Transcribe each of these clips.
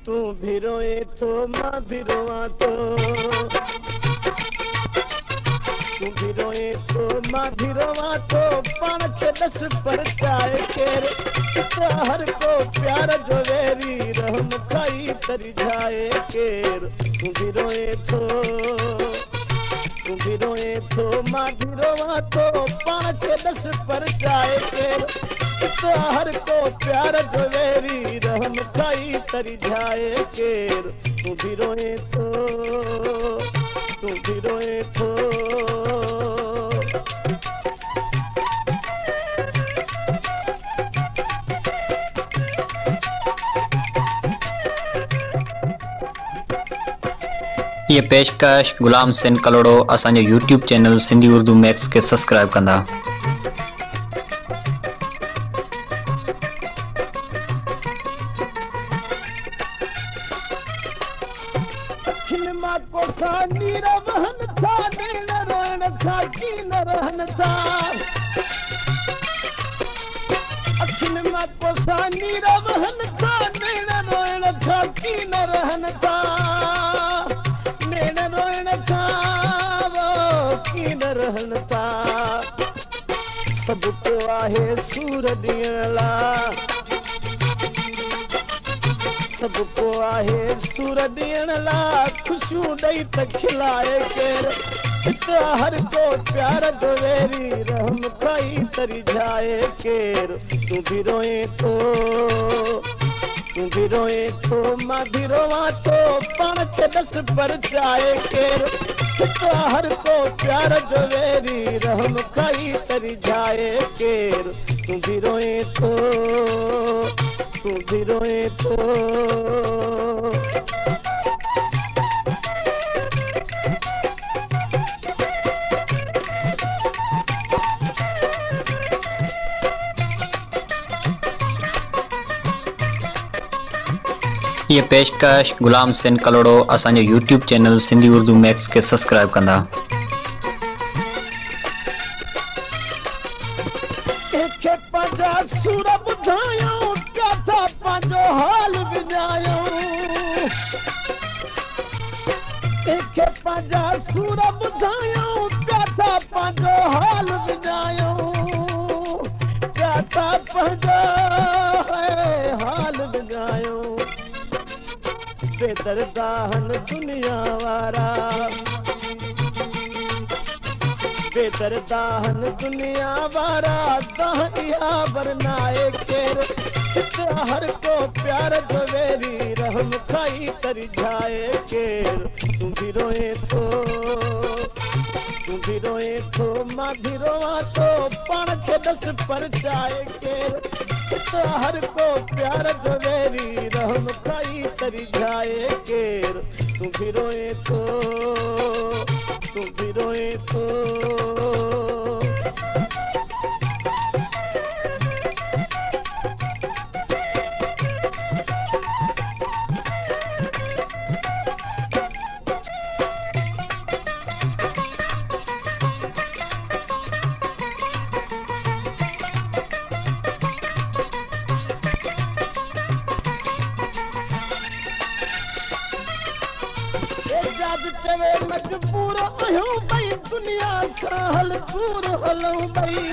तू भी रोए तो मां भी रोवा तो, तू भी रोए तो मां भी रोवा तो, पाण खे दस पर चाहे केर हर को प्यार जो वेरी रहम खाई तरी जाए केर। तू भी रोए तो, तू भी रोए तो मां भी रोवा तो, पाण खे दस पर चाहे केर हर को प्यार जो वेरी रहम खाई तरी जाए केर। तू भी रोए तो, तू भी रोए तो। ये पेशकश गुलाम सिंध कलोड़ो असांजो YouTube channel Sindhi Urdu max के सब्सक्राइब कंदा। अखिन मां को सानी रहन था, नील रोहन था की न रहन था। अखिन मां को सानी रहन था, नील रोहन था की न रहन था। रहन था सबको आहे सूर ॾियण ला, सबको आहे सूर ॾियण ला, खुशियूं ॾेई त खिलाए केर हर को प्यार जो वेरी रहम खाई तरी जाए केर। तू भी रोए तो, तू भी रोए तो मां भी रोवा तो, पाण खे दस पर जाए केर हर को प्यार जो वेरी रहम खाई तरी जाए केर। तू भी रोए तो, तू भी रोए तो। ये पेशकश गुलाम सिंध कलोड़ो असांजो YouTube channel Sindhi Urdu max के सब्सक्राइब कंदा। एके पंजा सूर बुधायो, काथा पंजो हाल विजायो। एके पंजा सूर बुधायो, काथा पंजो हाल विजायो। काथा पंजो हाल विजायो। बेदरदाहन दुनिया वारा, बेदरदाहन दुनिया वारा, दाह इहा बरनाए केर हर को प्यार जो वेरी रहम खाई तरी जाए केर। तू भी रोए तो, तू भी रोए तो मां भी रोवा तो, पाण खे दस पर जाए केर हर को प्यार जो वेरी रहम खाई तरी जाए केर। तू भी रोए तो, तू भी रोए तो। एजाज चवे मजबूर आहियूं भई, दुनिया खां हल दूर हलूं भई।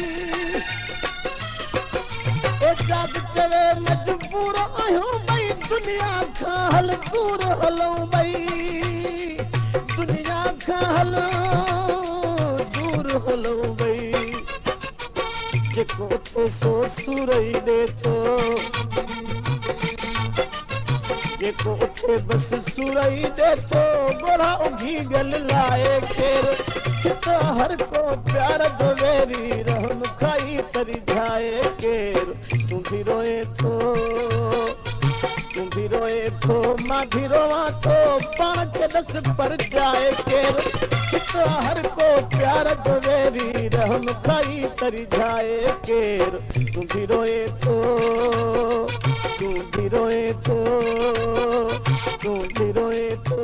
एजाज चवे मजबूर आहियूं भई, दुनिया खां हल दूर हलूं भई। दुनिया खां हल दूर हलूं भई। जेको थे सो सूरई ॾे थो, जेको उठे बस सूरई दे तो, गोरा उगी गल लाए केर हर को प्यार जो वेरी रहम खाई तरी जाए केर। तू भी रोए तो, तू भी रोए तो मां भी रोवा तो, पाण खे दस पर जाए केर हर को प्यार जो वेरी रहम खाई तरी जाए केर। तू भी रोए तो, तू भी रोए तो, तू भी रोए तो।